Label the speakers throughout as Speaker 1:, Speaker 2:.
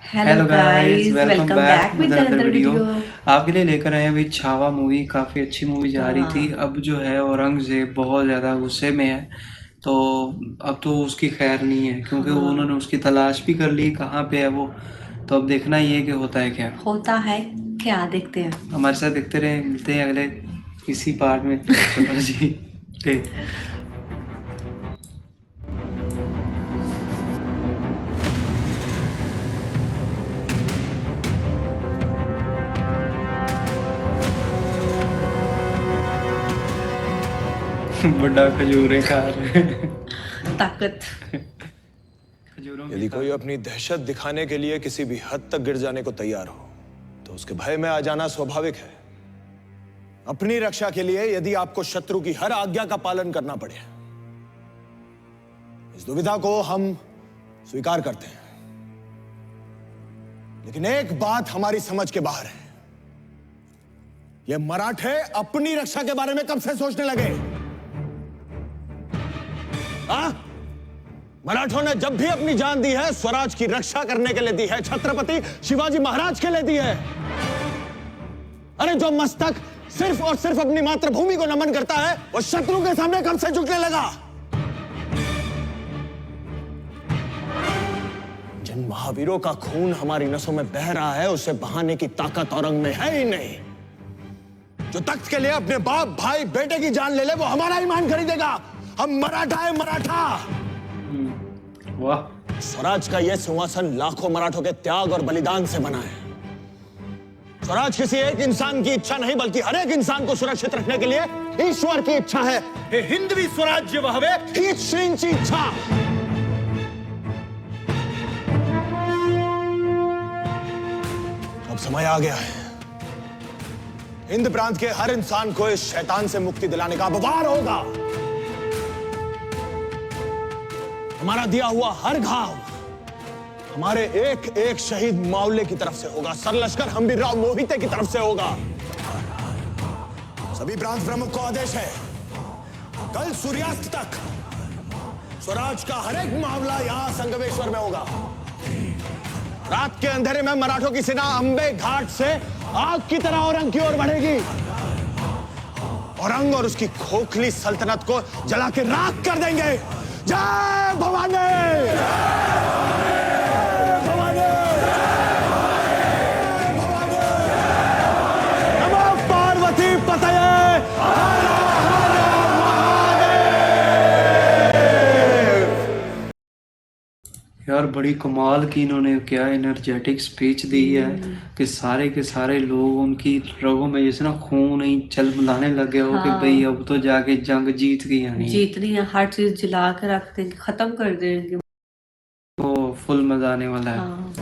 Speaker 1: Hello
Speaker 2: hello guys,
Speaker 1: guys,
Speaker 2: welcome
Speaker 1: welcome
Speaker 2: back
Speaker 1: back
Speaker 2: with
Speaker 1: with
Speaker 2: another
Speaker 1: another
Speaker 2: video.
Speaker 1: Video.
Speaker 2: आपके लिए लेकर आए हैं अभी छावा मूवी। काफ़ी अच्छी मूवी जा रही थी।
Speaker 1: हाँ।
Speaker 2: अब जो है औरंगजेब बहुत ज़्यादा गुस्से में है। तो अब तो उसकी खैर नहीं है, क्योंकि
Speaker 1: हाँ,
Speaker 2: उन्होंने उसकी तलाश भी कर ली कहाँ पे है वो। तो अब देखना ही है कि होता है क्या।
Speaker 1: होता है क्या, देखते हैं।
Speaker 2: हमारे साथ देखते रहे, मिलते हैं अगले किसी पार्ट में। चलो जी। ठीक। बड़ा खजूरें खा रहे हैं।
Speaker 1: ताकत।
Speaker 2: खजूरों की
Speaker 3: यदि कोई
Speaker 2: ताकत।
Speaker 3: अपनी दहशत दिखाने के लिए किसी भी हद तक गिर जाने को तैयार हो, तो उसके भय में आ जाना स्वाभाविक है। अपनी रक्षा के लिए यदि आपको शत्रु की हर आज्ञा का पालन करना पड़े, इस दुविधा को हम स्वीकार करते हैं। लेकिन एक बात हमारी समझ के बाहर है। ये मराठे अपनी रक्षा के बारे में कब से सोचने लगे? हाँ? मराठों ने जब भी अपनी जान दी है, स्वराज की रक्षा करने के लिए दी है, छत्रपति शिवाजी महाराज के लिए दी है। अरे जो मस्तक सिर्फ और सिर्फ अपनी मातृभूमि को नमन करता है, वो शत्रु के सामने कब से झुकने लगा? जिन महावीरों का खून हमारी नसों में बह रहा है, उसे बहाने की ताकत औरंग में है ही नहीं। जो तख्त के लिए अपने बाप, भाई, बेटे की जान ले ले, वो हमारा ईमान खरीदेगा। हम मराठा है, मराठा।
Speaker 2: वाह।
Speaker 3: स्वराज का यह सिंहासन लाखों मराठों के त्याग और बलिदान से बना है। स्वराज किसी एक इंसान की इच्छा नहीं, बल्कि हर एक इंसान को सुरक्षित रखने के लिए ईश्वर की इच्छा है। हे हिंदवी स्वराज्य वहवे हीच श्रींची इच्छा। अब समय आ गया है। हिंद प्रांत के हर इंसान को इस शैतान से मुक्ति दिलाने का अब वार होगा। हमारा दिया हुआ हर घाव हमारे एक एक शहीद मावले की तरफ से होगा। सरलश्कर हम्बीरराव मोहिते की तरफ से होगा। सभी प्रांत प्रमुख को आदेश है, कल सूर्यास्त तक स्वराज का हर एक मामला यहां संगमेश्वर में होगा। रात के अंधेरे में मराठों की सेना अंबे घाट से आग की तरह औरंग की ओर बढ़ेगी। औरंग और उसकी खोखली सल्तनत को जला के राख कर देंगे। जय भवानी! नमो पार्वती पतये!
Speaker 2: यार बड़ी कमाल की इन्होंने क्या एनर्जेटिक स्पीच दी है कि सारे के सारे लोग उनकी रगों में जैसे ना खून ही चलमलाने लग गया हो कि भाई
Speaker 1: हाँ,
Speaker 2: अब तो जाके जंग जीत गई यानी।
Speaker 1: जीतनी है, हर चीज जला के रख देंगे, खत्म कर देंगे।
Speaker 2: तो फुल मजा आने वाला है।
Speaker 1: हाँ।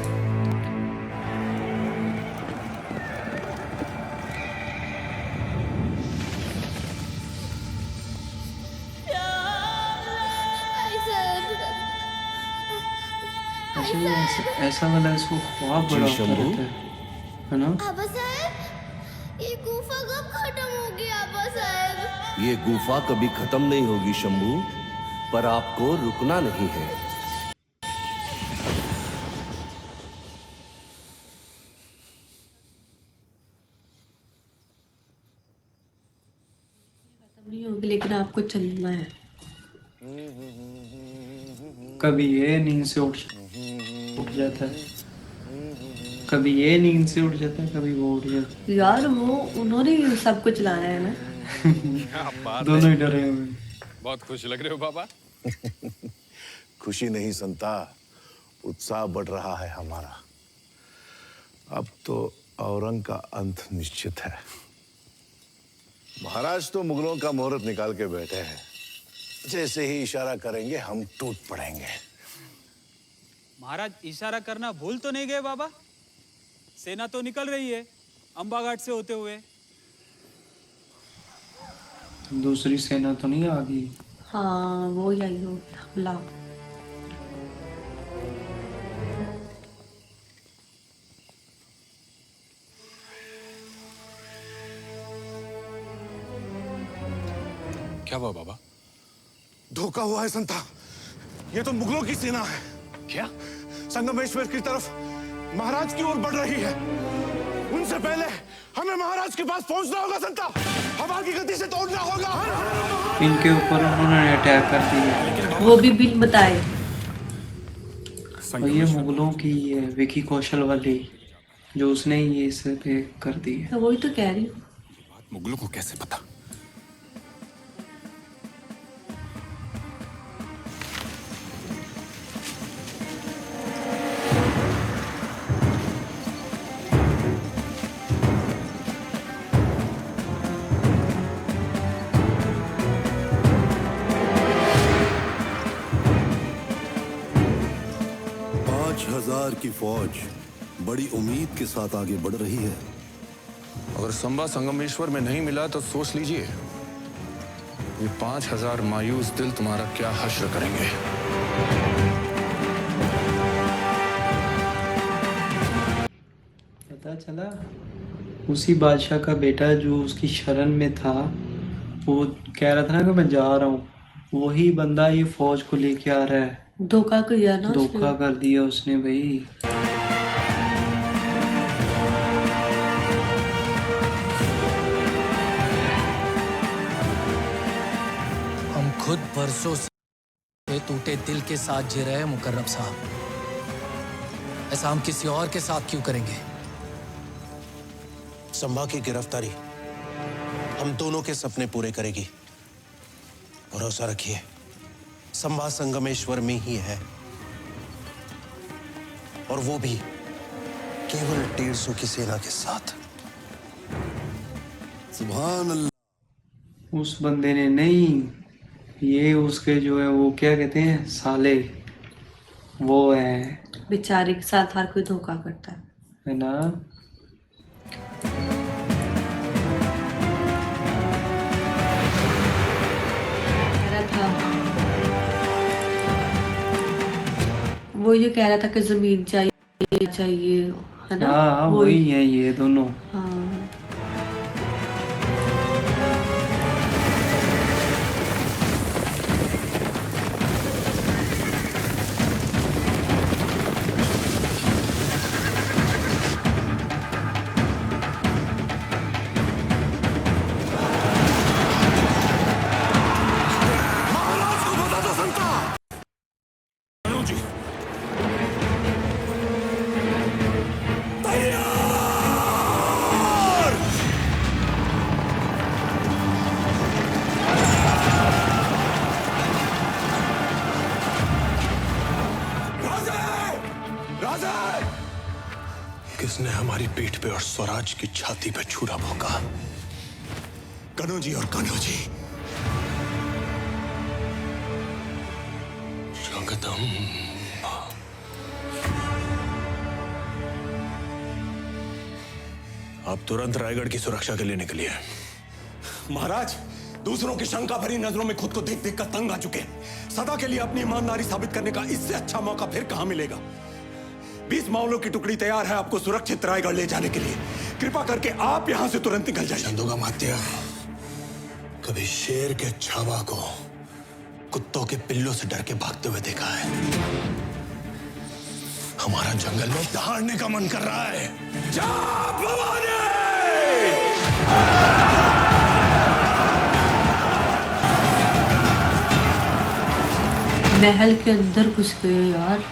Speaker 4: भाई साहब। भाई
Speaker 2: ऐसे भी
Speaker 4: साहब।
Speaker 2: ऐसा वाला इसको ख्वाब
Speaker 5: जी
Speaker 2: बड़ा होता
Speaker 5: शंभू।
Speaker 2: रहता है ना।
Speaker 4: आबा साहब, ये गुफा कब खत्म होगी आबा साहब?
Speaker 5: ये गुफा कभी खत्म नहीं होगी शंभू, पर आपको रुकना नहीं है।
Speaker 1: खत्म नहीं होगी, लेकिन आपको चलना है।
Speaker 2: कभी ये नींद से उठ जाता है, कभी ये नींद से उठ जाता है, कभी वो उठ जाता
Speaker 1: यार वो उन्होंने ही सब कुछ लाया है ना।
Speaker 6: क्या
Speaker 2: है।
Speaker 6: बात
Speaker 2: दोनों
Speaker 6: है।
Speaker 2: ही डरे हुए हैं।
Speaker 6: बहुत खुश लग रहे हो पापा।
Speaker 7: खुशी नहीं संता, उत्साह बढ़ रहा है हमारा। अब तो औरंग का अंत निश्चित है। महाराज तो मुगलों का मुहूर्त निकाल के बैठे हैं। जैसे ही इशारा करेंगे हम टूट पड़ेंगे।
Speaker 8: महाराज इशारा करना भूल तो नहीं गए बाबा? सेना तो निकल रही है अंबा घाट से होते हुए।
Speaker 2: दूसरी सेना तो नहीं आ गई?
Speaker 1: हाँ, वो यही हो हमला।
Speaker 6: क्या हुआ बाबा?
Speaker 7: धोखा हुआ है संता। ये तो मुगलों की सेना है।
Speaker 6: क्या?
Speaker 7: संगमेश्वर की तरफ महाराज की ओर बढ़ रही है। उनसे पहले हमें महाराज के पास पहुंचना होगा संता। हवा की गति से तोड़ना होगा।
Speaker 2: इनके ऊपर उन्होंने अटैक कर दिया।
Speaker 1: वो भी बिन बताए।
Speaker 2: और ये मुगलों की है विकी कौशल वाली, जो उसने ये इस पे कर दी है।
Speaker 1: तो वही तो कह रही हूँ।
Speaker 6: मुगलों को कैसे पता?
Speaker 5: की फौज बड़ी उम्मीद के साथ आगे बढ़ रही है।
Speaker 9: अगर संबा संगमेश्वर में नहीं मिला तो सोच लीजिए ये 5000 मायूस दिल तुम्हारा क्या हश्र करेंगे।
Speaker 2: पता चला उसी बादशाह का बेटा जो उसकी शरण में था, वो कह रहा था ना कि मैं जा रहा हूँ, वही बंदा ये फौज को लेके आ रहा है।
Speaker 1: धोखा किया ना उसने।
Speaker 2: धोखा कर दिया उसने भाई।
Speaker 10: हम खुद बरसों से टूटे दिल के साथ जी रहे हैं मुकर्रम साहब, ऐसा हम किसी और के साथ क्यों करेंगे?
Speaker 3: संभा की गिरफ्तारी हम दोनों के सपने पूरे करेगी। भरोसा रखिए, संभा संगमेश्वर में ही है, और वो भी केवल 150 की सेना के साथ।
Speaker 5: सुभान अल्लाह।
Speaker 2: उस बंदे ने नहीं, ये उसके जो है वो क्या कहते हैं साले, वो है
Speaker 1: बेचारे के साथ हर कोई धोखा करता
Speaker 2: है ना।
Speaker 1: कह रहा था वो ये कह रहा था कि जमीन चाहिए चाहिए, है ना।
Speaker 2: हाँ वही है ये दोनों।
Speaker 1: हाँ
Speaker 3: किसने हमारी पीठ पे और स्वराज की छाती पे छुरा भोंका? कन्हू जी और कन्हू जी। जगदम्बा। आप तुरंत रायगढ़ की सुरक्षा के लिए निकलिए। महाराज, दूसरों की शंका भरी नजरों में खुद को देख देख कर तंग आ चुके हैं। सदा के लिए अपनी ईमानदारी साबित करने का इससे अच्छा मौका फिर कहां मिलेगा? 20 मावलों की टुकड़ी तैयार है आपको सुरक्षित रायगढ़ ले जाने के लिए। कृपा करके आप यहां से तुरंत निकल जाइए। चंदोगा मात्या, कभी शेर के छावा को कुत्तों के पिल्लों से डर के भागते हुए देखा है? हमारा जंगल में दहाड़ने का मन कर रहा है। जा भवानी!
Speaker 1: महल के अंदर घुस गए यार।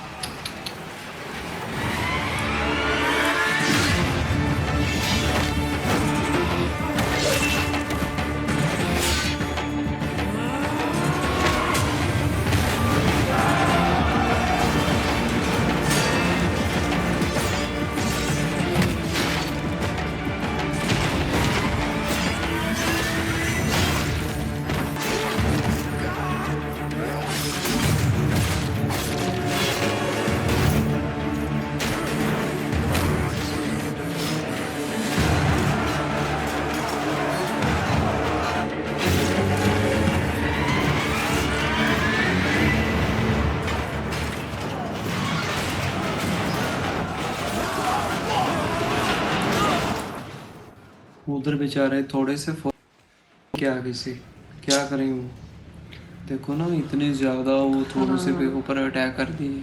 Speaker 2: उधर बेचारे थोड़े से के आगे से क्या करें वो, देखो ना इतने ज्यादा वो थोड़े से पे ऊपर अटैक कर दिए।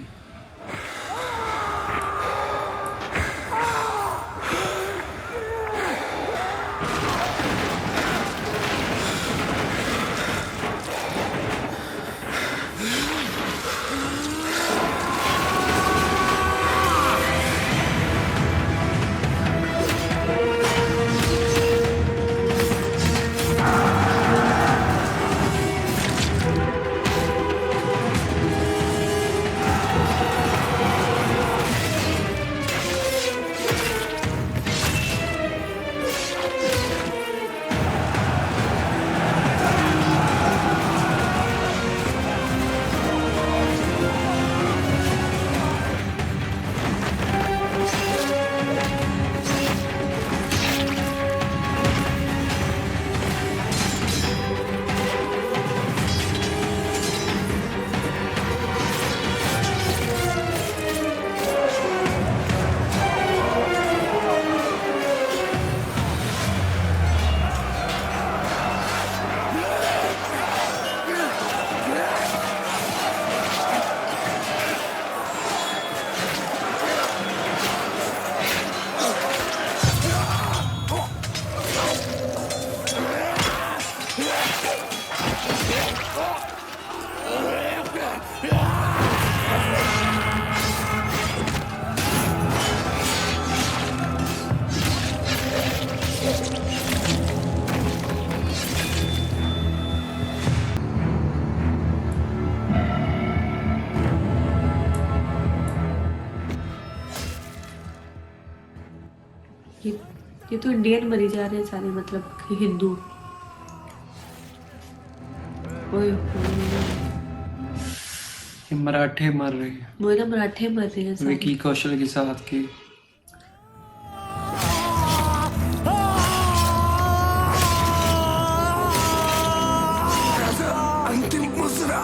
Speaker 1: ये ये तो इंडियन मरी जा रहे हैं सारे, मतलब कि हिंदू। ओए
Speaker 2: ये मराठे मर रहे हैं
Speaker 1: वो ना मराठे मर रहे हैं सारे।
Speaker 2: विकी कौशल के साथ के।
Speaker 5: अंतिम मुजरा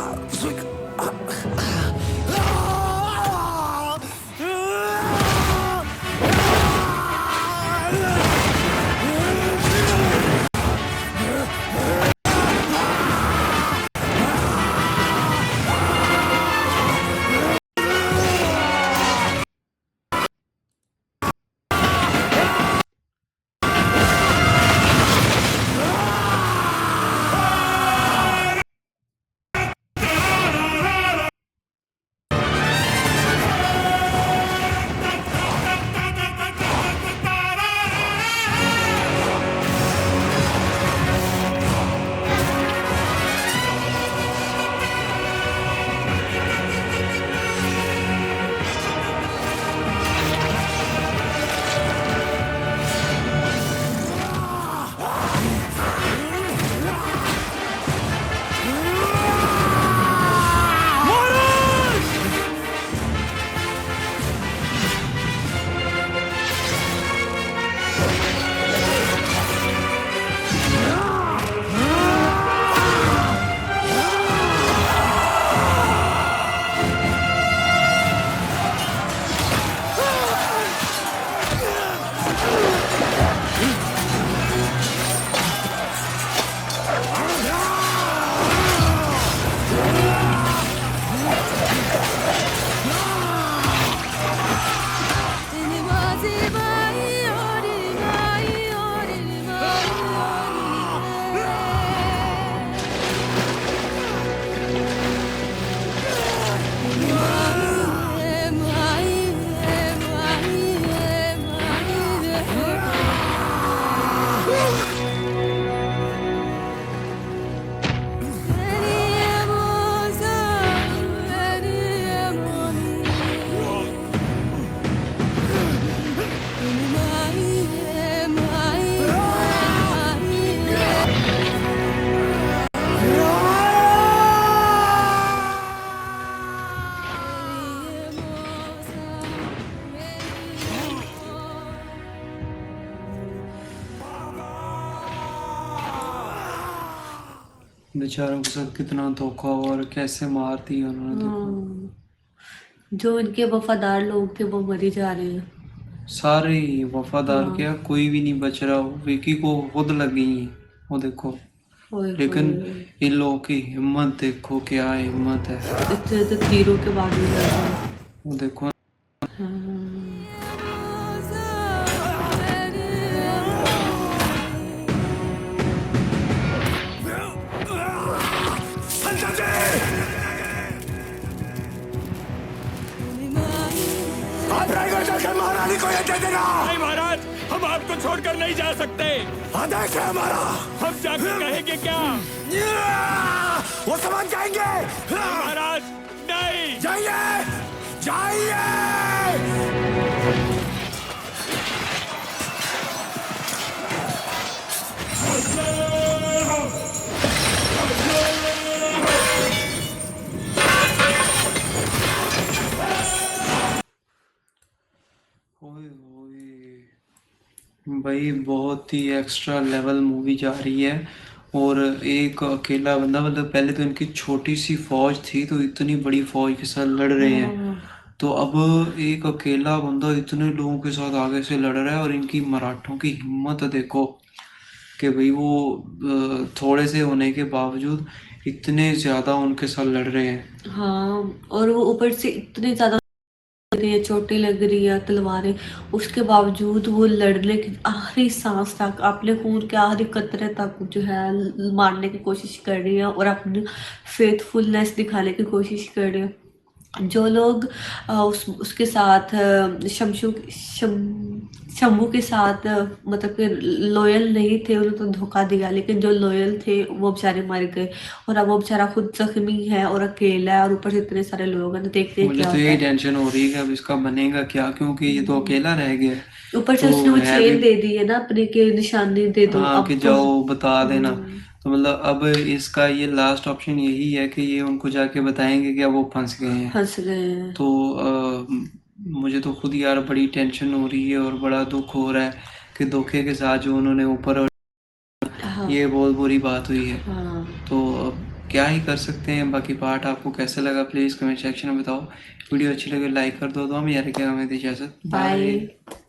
Speaker 2: बेचारों के साथ कितना धोखा हुआ और कैसे मार दी उन्होंने, देखो।
Speaker 1: जो इनके वफादार लोग थे वो मरी जा रहे हैं।
Speaker 2: सारे ही वफादार क्या, कोई भी नहीं बच रहा। विकी को खुद लगी है वो, देखो।
Speaker 1: ओए
Speaker 2: लेकिन
Speaker 1: होए।
Speaker 2: इन लोगों की हिम्मत देखो, क्या हिम्मत है।
Speaker 1: इतने तो तीरों के बाद भी लड़ रहे हैं।
Speaker 2: वो देखो।
Speaker 3: आप रायगढ़ जाकर महारानी को ये दे देना।
Speaker 8: नहीं महाराज, हम आपको छोड़कर नहीं जा सकते।
Speaker 3: आदेश है हमारा।
Speaker 8: हम जाकर कहेंगे क्या?
Speaker 3: वो समझ जाएंगे।
Speaker 8: महाराज नहीं।
Speaker 3: जाइए, जाइए।
Speaker 2: भाई बहुत ही एक्स्ट्रा लेवल मूवी जा रही है। और एक अकेला बंदा, मतलब पहले तो इनकी छोटी सी फौज थी तो इतनी बड़ी फौज के साथ लड़ रहे हैं, तो अब एक अकेला बंदा इतने लोगों के साथ आगे से लड़ रहा है। और इनकी मराठों की हिम्मत देखो कि भाई वो थोड़े से होने के बावजूद इतने ज्यादा उनके साथ लड़ रहे हैं।
Speaker 1: हाँ, और वो ऊपर से इतने ज्यादा चोटें लग रही है, तलवारें, उसके बावजूद वो लड़ने की आखिरी सांस तक, अपने खून के आखिरी कतरे तक जो है मारने की कोशिश कर रही है और अपनी फेथफुलनेस दिखाने की कोशिश कर रही है। जो लोग उसके साथ शंभू के साथ मतलब कि लॉयल नहीं थे, उन्हें तो धोखा दिया, लेकिन जो लॉयल थे वो बेचारे मर गए। और अब वो बेचारा खुद जख्मी है और अकेला है, और ऊपर से इतने सारे लोग हैं, तो देखते हैं
Speaker 2: मुझे
Speaker 1: क्या
Speaker 2: तो
Speaker 1: होता
Speaker 2: यही
Speaker 1: है।
Speaker 2: टेंशन हो रही है कि अब इसका बनेगा क्या, क्योंकि ये तो अकेला रह गया है।
Speaker 1: ऊपर से
Speaker 2: तो
Speaker 1: उसने वो
Speaker 2: है
Speaker 1: चेन
Speaker 2: भी,
Speaker 1: दे दी है ना अपने, के निशानी दे दो
Speaker 2: हाँ
Speaker 1: अब
Speaker 2: कि
Speaker 1: तो।
Speaker 2: जाओ बता देना। तो मतलब अब इसका ये लास्ट ऑप्शन यही है कि ये उनको जाके बताएंगे कि अब वो फंस गए हैं।
Speaker 1: फंस गए हैं।
Speaker 2: तो मुझे तो खुद यार बड़ी टेंशन हो रही है और बड़ा दुख हो रहा है कि धोखे के साथ जो उन्होंने ऊपर,
Speaker 1: हाँ
Speaker 2: ये बहुत बुरी बात हुई है।
Speaker 1: हाँ।
Speaker 2: तो अब क्या ही कर सकते हैं। बाकी पार्ट आपको कैसा लगा प्लीज़ कमेंट सेक्शन में बताओ। वीडियो अच्छी लगे लाइक कर दो। तो हम यार क्या हमें इजाज़त, बाय।
Speaker 1: बाय।